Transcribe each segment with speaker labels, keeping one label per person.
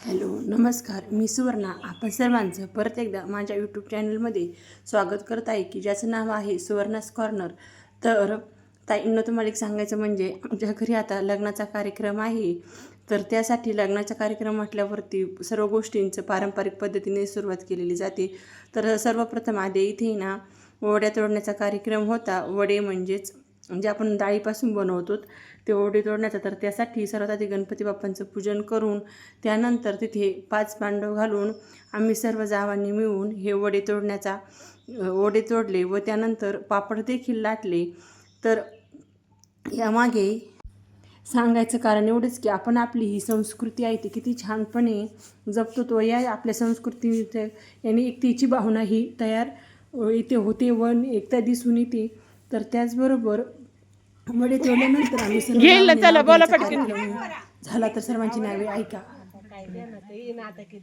Speaker 1: Hello नमस्कार, मी सुवर्णा. आपण सर्वांचं परत एकदा माझ्या यूट्यूब चॅनलमध्ये स्वागत करत आहे की ज्याचं नाव आहे सुवर्णास कॉर्नर. तर ताईंना तुम्हाला एक सांगायचं म्हणजे आमच्या घरी आता लग्नाचा कार्यक्रम आहे. तर त्यासाठी लग्नाचा कार्यक्रम म्हटल्यावरती सर्व गोष्टींचं पारंपरिक पद्धतीने सुरुवात केलेली जाते. तर सर्वप्रथम आधी इथे ना वड्या तोडण्याचा कार्यक्रम होता. वडे म्हणजे आपण डाळीपासून बनवतो ते वडे तोडण्याचा. तर त्यासाठी सर्वात आधी गणपती बाप्पांचं पूजन करून त्यानंतर तिथे 5 पांडव घालून आम्ही सर्व जावांनी मिळून हे वडे तोडले व त्यानंतर पापड देखील लाटले. तर यामागे सांगायचं कारण एवढंच की आपण आपली ही संस्कृती आहे ती किती छानपणे जपतो. तो या आपल्या संस्कृती याने एकतेची भावना ही तयार इथे होते व एकता दिसून येते. तर त्याचबरोबर वडे तोडल्यानंतर आम्ही झाला तर सर्वांची नावे ऐका.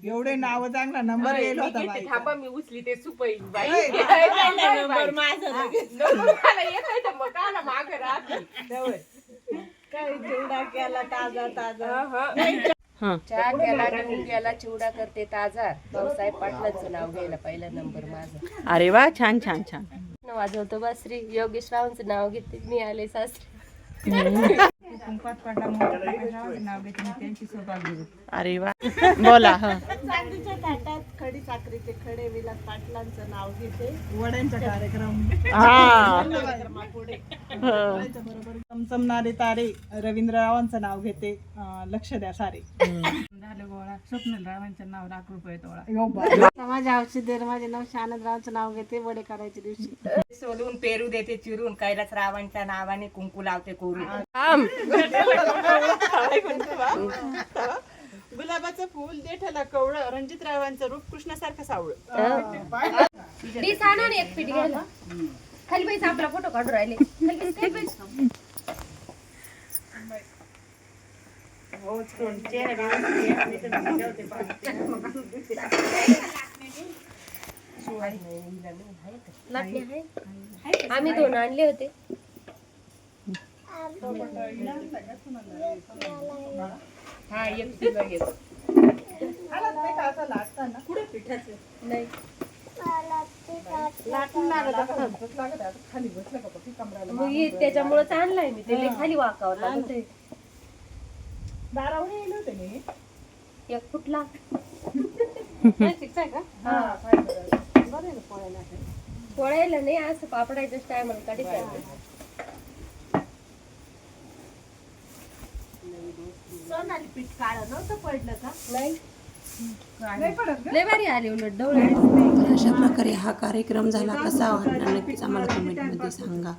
Speaker 2: एवढे नाव चांगला नंबर गेला होता बाई.
Speaker 3: थांबा मी उचली ते सुपई बाई
Speaker 2: नंबर माझा
Speaker 3: मला येत मग काला माग राहते
Speaker 2: काय चिवडा केला ताजा ताजा
Speaker 3: चहा केला घेऊन गेला चिवडा करते ताजा. भाऊसाहेब पाटलांचं नाव घ्यायला पहिला नंबर माझा.
Speaker 1: अरे वा, छान छान छान.
Speaker 3: वाजवतो बासरी. योगेश रावांचं नाव घेते मी आले सासरी.
Speaker 2: कुंपात पडला नाव घेते मी त्यांची सौभाग्य.
Speaker 1: अरे वा, बोला.
Speaker 2: चांदीच्या ताटात खडी साखरेचे खडे विलास पाटलांचं नाव घेते. वड्यांचा कार्यक्रम पुढे बरोबर चमचमणारे तारे रवींद्ररावांचं नाव घेते. लक्ष द्या सारे झाले गोळा. स्वप्नील रावांचं नाव ₹1 तोळा. माझ्या औषधे माझे नाव शानदरावांचं नाव घेते. वडे करायच्या दिवशी
Speaker 3: सोलून पेरू देते चिरून. कैलास रावांच्या नावाने कुंकू लावते कोरून.
Speaker 2: गुलाबाचं फुल देठाला कवळं. रणजितरावांचं रूप कृष्णासारखं सावळ.
Speaker 3: एक पीठ घ्यायला खाली बाईचा आपला फोटो काढून राहिले. आम्ही 2 आणले होते. हा एक किलो घेतो.
Speaker 2: पुढे पिठाचे
Speaker 3: नाही
Speaker 2: खाली बसलं का बघ कमराला.
Speaker 3: मग त्याच्यामुळेच आणलाय मी. ते खाली वाकावं लागत.
Speaker 2: दारावर येईल होते मी.
Speaker 3: एक फुटला पोळायला नाही असं पापडायचं टायमाला काढायचं.
Speaker 2: सोनाली पीठ काढं नव्हतं पडलं का?
Speaker 3: नाही
Speaker 2: नाही पडत
Speaker 3: लय भारी आले उलट डवळे.
Speaker 1: अशा प्रकारे हा कार्यक्रम झाला. कसा वाटला नक्कीच आम्हाला कमेंटमध्ये सांगा.